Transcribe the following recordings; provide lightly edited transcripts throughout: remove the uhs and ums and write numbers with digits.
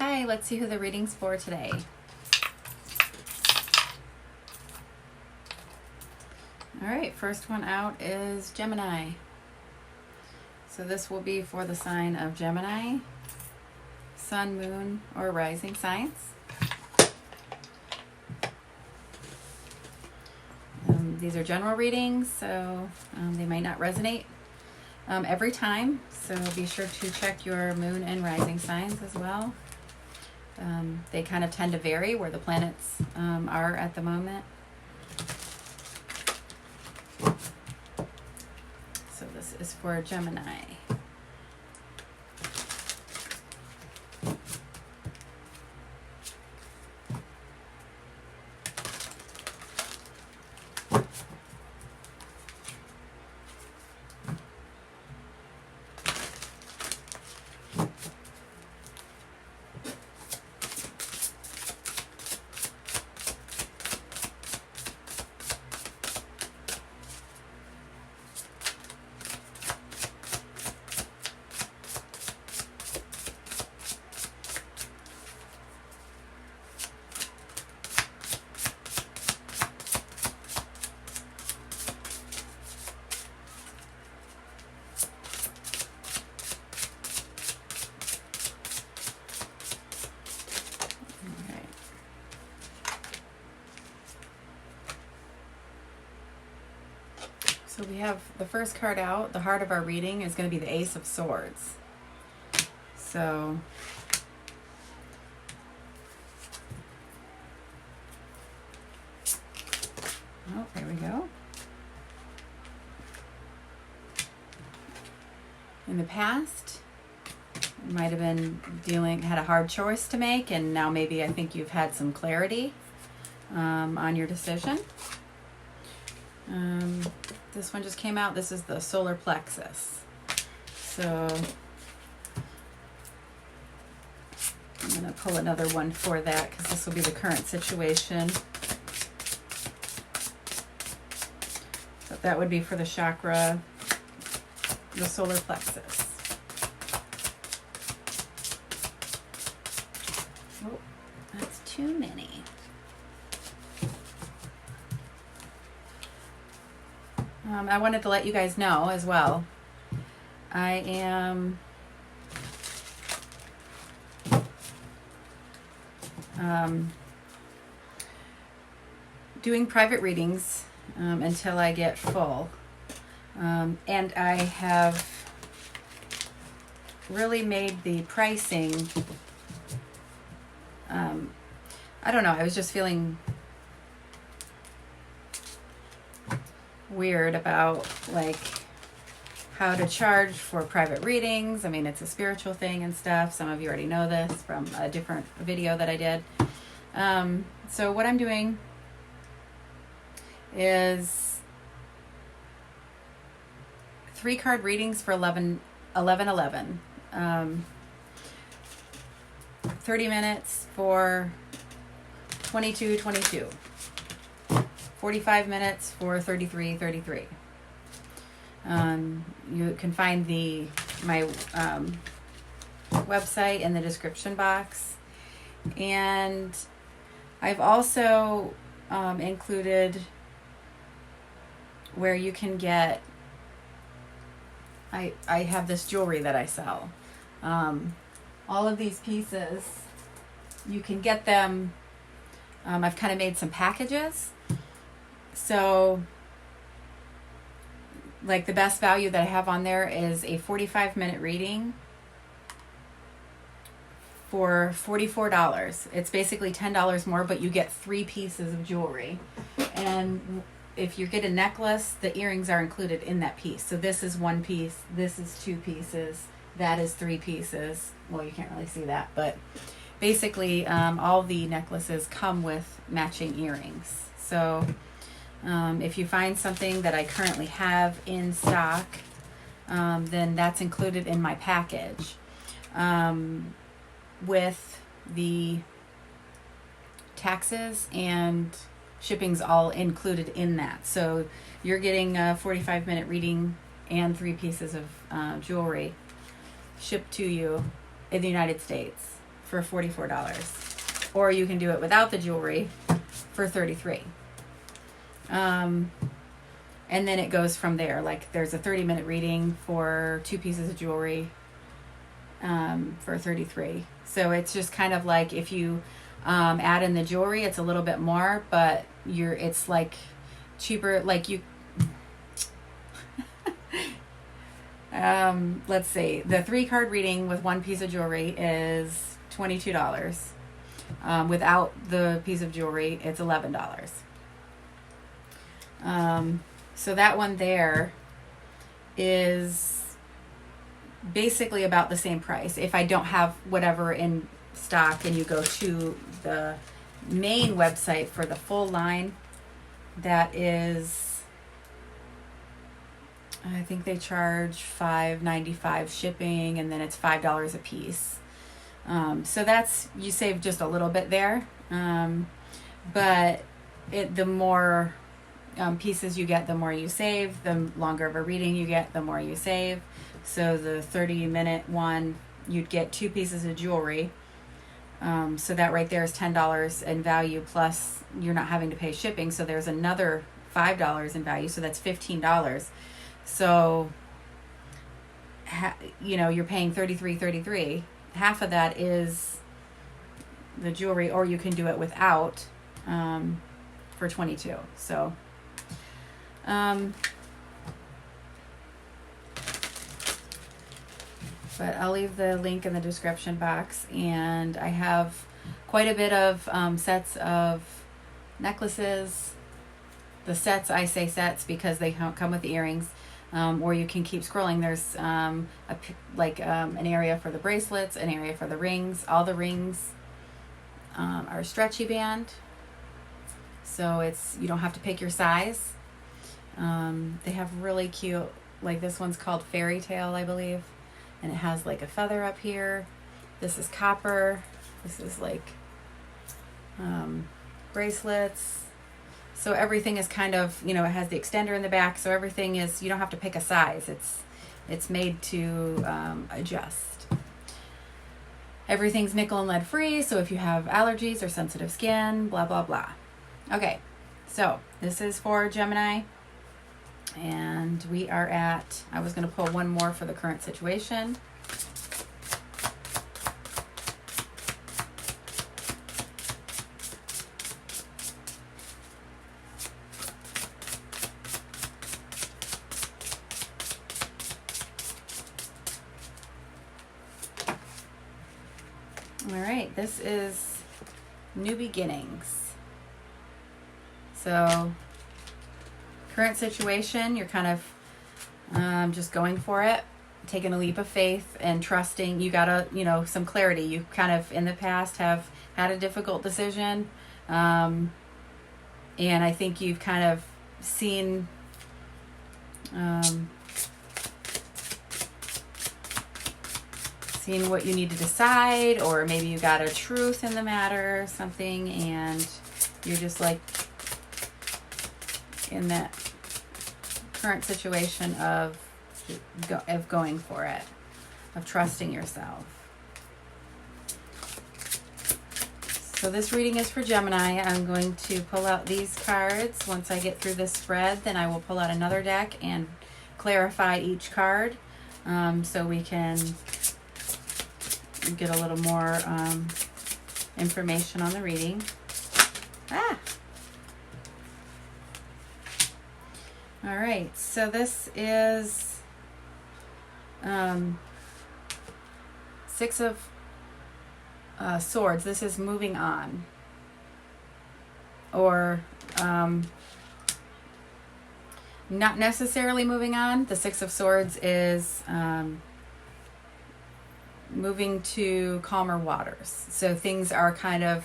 Hi, let's see who the reading's for today. All right, first one out is Gemini. So this will be for the sign of Gemini, sun, moon, or rising signs. These are general readings, so they might not resonate every time. So be sure to check your moon and rising signs as well. They kind of tend to vary where the planets are at the moment. So this is for Gemini. So we have the first card out. The heart of our reading is going to be the Ace of Swords. So oh, there we go. In the past, you might have been had a hard choice to make, and now maybe I think you've had some clarity on your decision. This one just came out. This is the solar plexus. So I'm going to pull another one for that because this will be the current situation. But that would be for the chakra, the solar plexus. Oh, that's too many. I wanted to let you guys know as well. I am doing private readings until I get full. And I have really made the pricing, I don't know, I was just feeling weird about like how to charge for private readings. I mean, it's a spiritual thing and stuff. Some of you already know this from a different video that I did. So what I'm doing is 3 card readings for 11. 30 minutes for 22. 45 minutes for 33. You can find my website in the description box. And I've also included where you can get, I have this jewelry that I sell. All of these pieces, you can get them, I've kind of made some packages. So, like the best value that I have on there is a 45-minute reading for $44. It's basically $10 more, but you get 3 pieces of jewelry. And if you get a necklace, the earrings are included in that piece. So this is 1 piece, this is 2 pieces, that is 3 pieces. Well, you can't really see that, but basically all the necklaces come with matching earrings. So if you find something that I currently have in stock, then that's included in my package. With the taxes and shipping's all included in that. So you're getting a 45-minute reading and 3 pieces of jewelry shipped to you in the United States for $44. Or you can do it without the jewelry for $33. And then it goes from there. Like there's a 30-minute reading for 2 pieces of jewelry for $33. So it's just kind of like if you add in the jewelry, it's a little bit more, but it's like cheaper. Like you, let's see, the 3-card reading with 1 piece of jewelry is $22. Without the piece of jewelry, it's $11. So that one there is basically about the same price. If I don't have whatever in stock and you go to the main website for the full line, that is, I think they charge $5.95 shipping, and then it's $5 a piece. So that's, you save just a little bit there. But the more pieces you get, the more you save. The longer of a reading you get, the more you save. So the 30-minute one, you'd get 2 pieces of jewelry. So that right there is $10 in value, plus you're not having to pay shipping. So there's another $5 in value. So that's $15. So, you're paying $33. Half of that is the jewelry, or you can do it without for $22. So, but I'll leave the link in the description box, and I have quite a bit of sets of necklaces. The sets, I say sets because they come with the earrings. Or you can keep scrolling. There's an area for the bracelets, an area for the rings. All the rings are stretchy band, so you don't have to pick your size. They have really cute, like this one's called Fairy Tale, I believe, and it has like a feather up here. This is copper. This is like bracelets. So everything is kind of, it has the extender in the back. So everything is, you don't have to pick a size. It's made to adjust. Everything's nickel and lead free. So if you have allergies or sensitive skin, blah, blah, blah. Okay. So this is for Gemini. And we are I was going to pull one more for the current situation. All right, this is New Beginnings. So, current situation, you're kind of just going for it, taking a leap of faith and trusting. You gotta, some clarity. You kind of, in the past, have had a difficult decision. And I think you've kind of seen... seeing what you need to decide, or maybe you got a truth in the matter or something, and you're just like in that current situation of going for it, of trusting yourself. So this reading is for Gemini. I'm going to pull out these cards. Once I get through this spread, then I will pull out another deck and clarify each card, so we can get a little more information on the reading. All right, so this is 6 of Swords. This is moving on, or not necessarily moving on. The 6 of Swords is moving to calmer waters. So things are kind of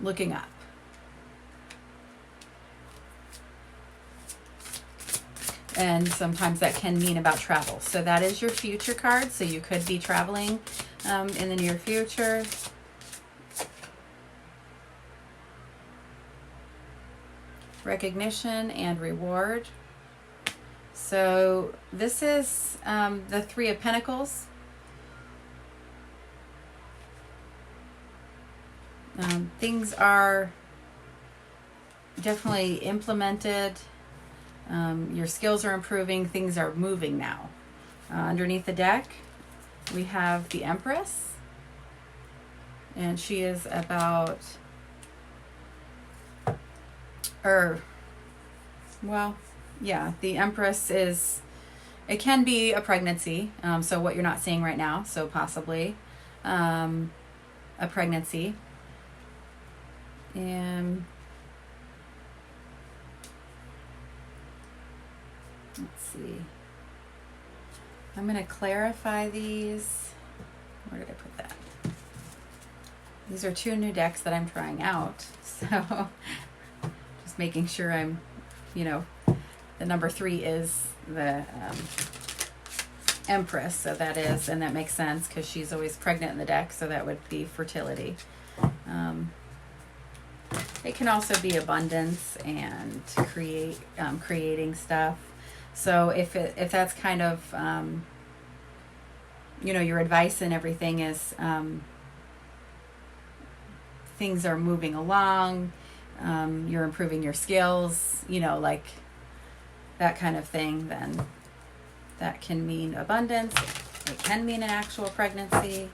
looking up. And sometimes that can mean about travel. So that is your future card. So you could be traveling in the near future. Recognition and reward. So this is the 3 of Pentacles. Things are definitely implemented. Your skills are improving. Things are moving now. Underneath the deck, we have the Empress. And she is about, the Empress is, it can be a pregnancy. So what you're not seeing right now. So possibly a pregnancy. And let's see. I'm going to clarify these. Where did I put that? These are 2 new decks that I'm trying out. So just making sure I'm, the number 3 is the Empress. So that is, and that makes sense because she's always pregnant in the deck. So that would be fertility. It can also be abundance and creating stuff. So if that's kind of, your advice and everything is, things are moving along, you're improving your skills, like that kind of thing, then that can mean abundance. It can mean an actual pregnancy.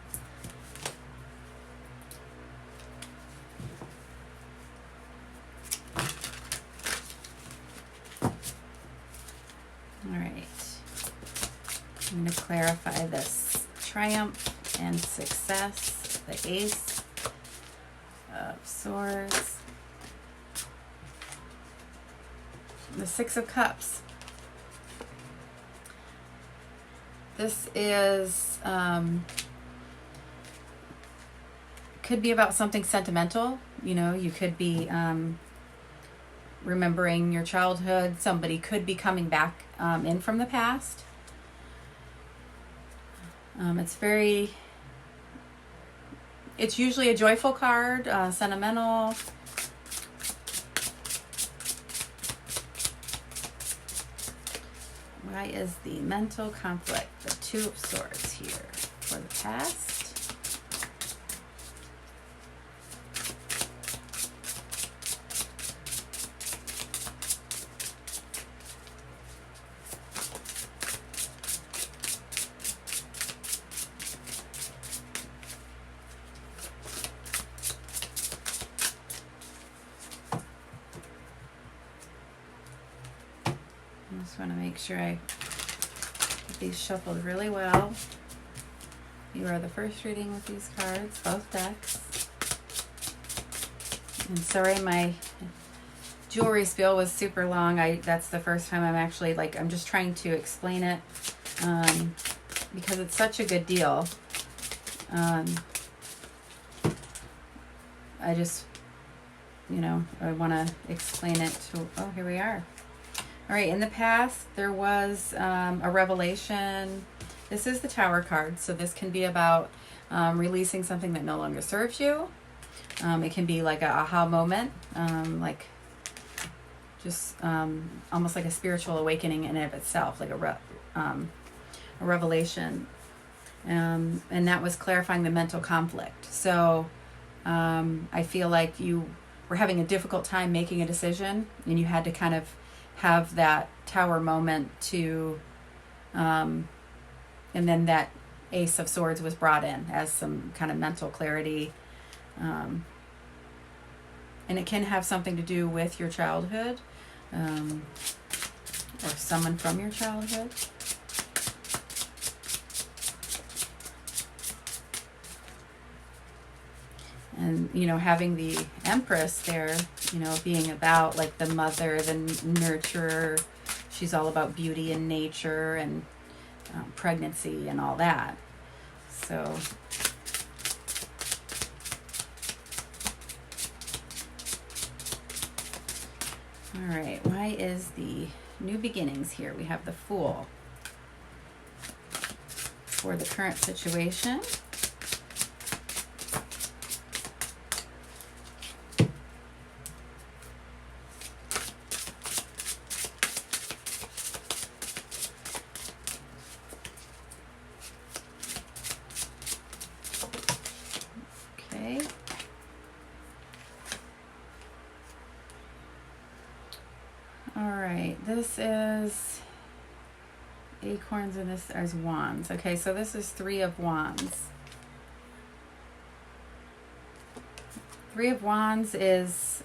All right, I'm going to clarify this triumph and success, the Ace of Swords, the Six of Cups. This is, could be about something sentimental. You could be remembering your childhood. Somebody could be coming back in from the past. It's usually a joyful card, sentimental. Why is the mental conflict, the Two of Swords here for the past? I just want to make sure I get these shuffled really well. You are the first reading with these cards, both decks. And sorry, my jewelry spiel was super long. That's the first time I'm actually, I'm just trying to explain it because it's such a good deal. I just, I want to explain it to, oh, here we are. All right, in the past, there was a revelation. This is the Tower card, so this can be about releasing something that no longer serves you. It can be like an aha moment, almost like a spiritual awakening in and of itself, like a revelation. And that was clarifying the mental conflict. So I feel like you were having a difficult time making a decision, and you had to kind of have that Tower moment to, and then that Ace of Swords was brought in as some kind of mental clarity. And it can have something to do with your childhood, or someone from your childhood. And, having the Empress there, being about like the mother, the nurturer. She's all about beauty and nature and pregnancy and all that. So all right, why is the new beginnings here? We have the Fool for the current situation. this is acorns and this is wands. Okay, so this is 3 of wands. 3 of wands is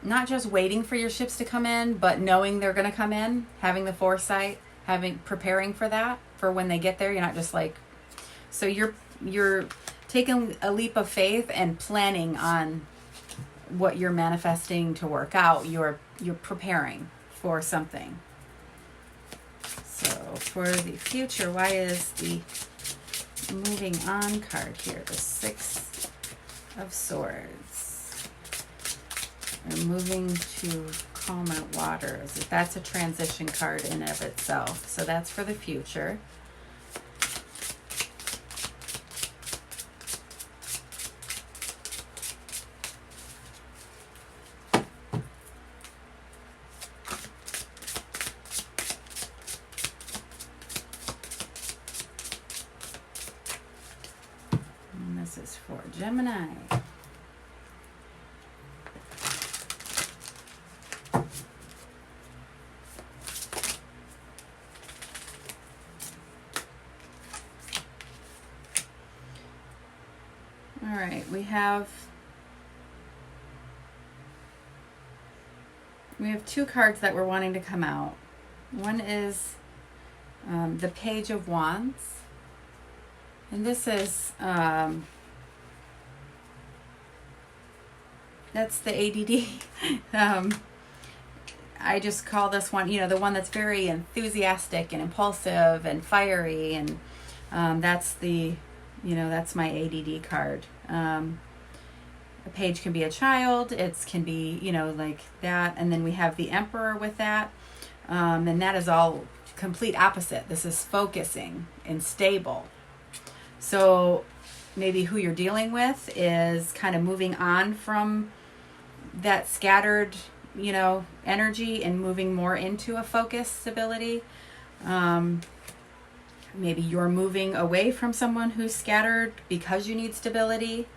not just waiting for your ships to come in, but knowing they're going to come in, having the foresight, preparing for that, for when they get there. You're not just like, so you're taking a leap of faith and planning on what you're manifesting to work out. You're preparing for something. So for the future, why is the moving on card here? The 6 of Swords. We're moving to calmer waters. That's a transition card in and of itself. So that's for the future. And this is for Gemini. All right, we have 2 cards that we're wanting to come out. One is the Page of Wands, and this is that's the ADD. I just call this one, the one that's very enthusiastic and impulsive and fiery, and that's the that's my ADD card. A page can be a child. It can be, like that. And then we have the Emperor with that. And that is all complete opposite. This is focusing and stable. So maybe who you're dealing with is kind of moving on from that scattered, energy and moving more into a focused stability. Maybe you're moving away from someone who's scattered because you need stability.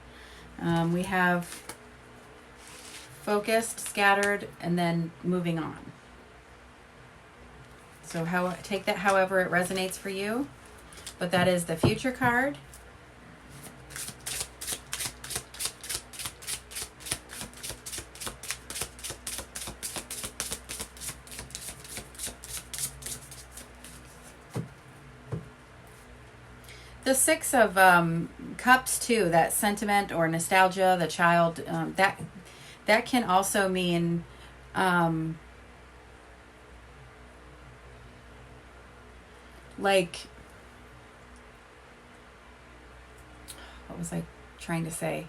We have focused, scattered, and then moving on. So take that however it resonates for you. But that is the future card. The 6 of Cups too, that sentiment or nostalgia, the child, that can also mean like, what was I trying to say?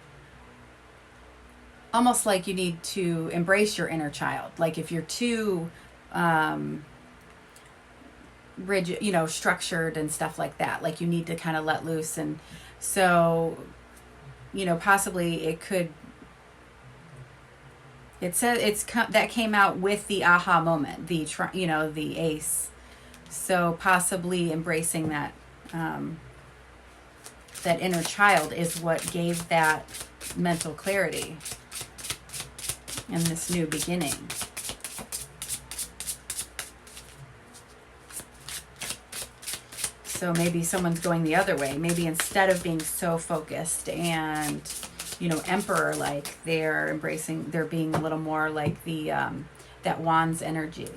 Almost like you need to embrace your inner child. Like if you're too rigid, structured and stuff like that, like you need to kind of let loose. And so, possibly it could, it says that came out with the aha moment, the ace. So possibly embracing that, that inner child is what gave that mental clarity in this new beginning. So maybe someone's going the other way. Maybe instead of being so focused and, emperor-like, they're being a little more like the that Wands energy.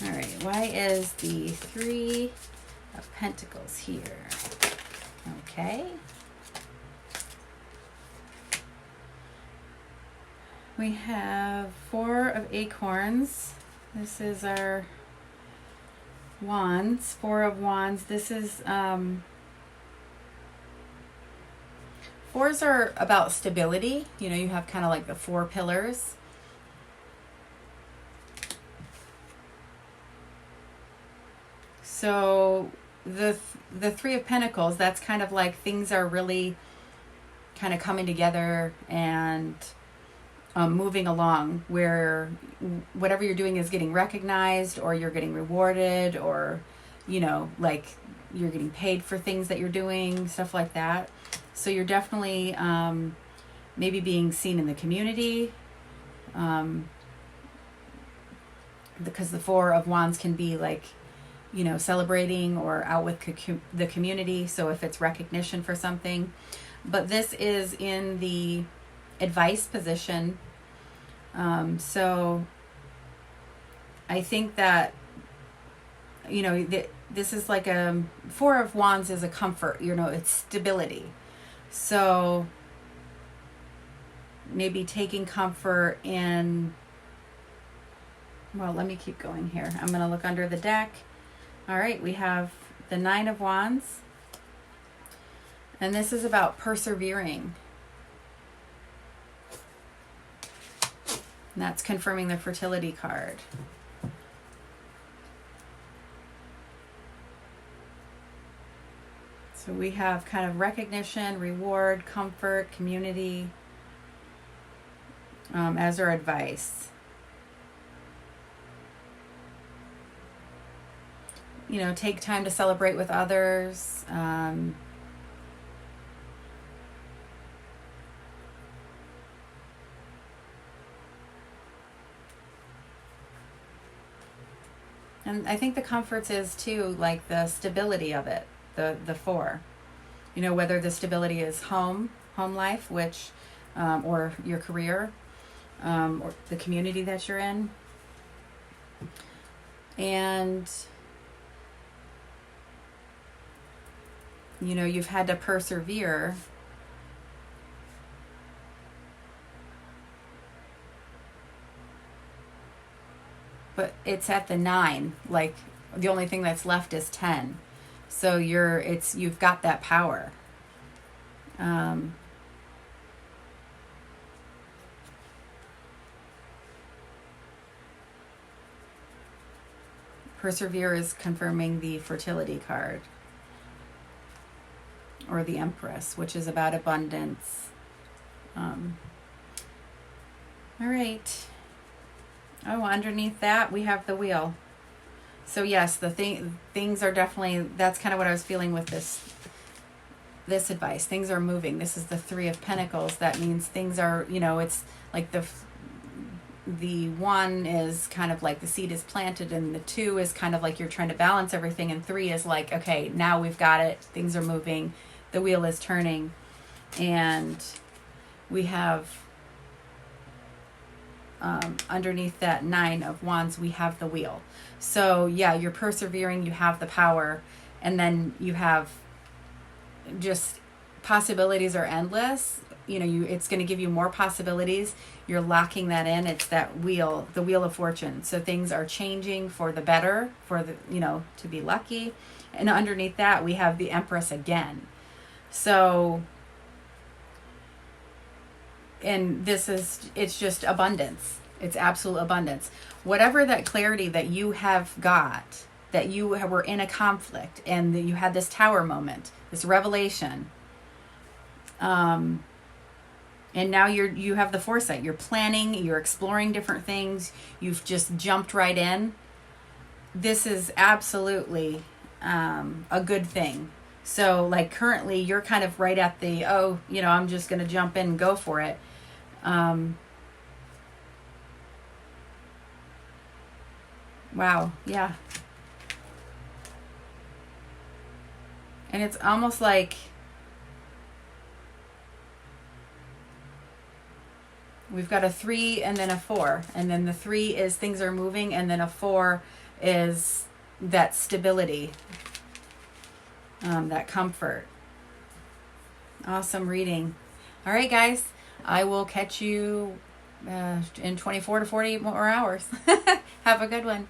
All right, why is the 3 of Pentacles here? Okay. We have 4 of Acorns. This is our Wands, 4 of Wands. This is, 4s are about stability. You have kind of like the 4 pillars. So the 3 of Pentacles, that's kind of like things are really kind of coming together and moving along, where whatever you're doing is getting recognized, or you're getting rewarded, or like you're getting paid for things that you're doing, stuff like that. So you're definitely maybe being seen in the community, because the Four of Wands can be like, celebrating or out with the community. So if it's recognition for something, but this is in the advice position. So I think that, this is like a Four of Wands is a comfort, it's stability. So maybe taking comfort in, well, let me keep going here. I'm going to look under the deck. All right, we have the Nine of Wands. And this is about persevering. And that's confirming the fertility card. So we have kind of recognition, reward, comfort, community as our advice. Take time to celebrate with others. And I think the comforts is too, like the stability of it, the Four. Whether the stability is home life, which, or your career, or the community that you're in. And, you've had to persevere. But it's at the 9, like the only thing that's left is 10. So you've got that power. Persevere is confirming the fertility card, or the Empress, which is about abundance. All right. Oh, underneath that we have the Wheel. So yes, things are definitely, that's kind of what I was feeling with this advice. Things are moving. This is the Three of Pentacles. That means things are, it's like the 1 is kind of like the seed is planted, and the 2 is kind of like you're trying to balance everything, and 3 is like, okay, now we've got it. Things are moving. The wheel is turning, and we have underneath that 9 of Wands, we have the Wheel. So yeah, you're persevering, you have the power, and then you have just possibilities are endless. It's going to give you more possibilities. You're locking that in. It's that wheel, the Wheel of Fortune. So things are changing for the better, for the, to be lucky. And underneath that, we have the Empress again. So, and it's just abundance. It's absolute abundance. Whatever that clarity that you have got, that you were in a conflict and that you had this tower moment, this revelation, and now you have the foresight. You're planning, you're exploring different things. You've just jumped right in. This is absolutely a good thing. So like currently you're kind of right at the, I'm just going to jump in and go for it. Wow. Yeah. And it's almost like we've got a 3 and then a 4. And then the 3 is things are moving, and then a 4 is that stability, that comfort. Awesome reading. All right, guys. I will catch you in 24 to 48 more hours. Have a good one.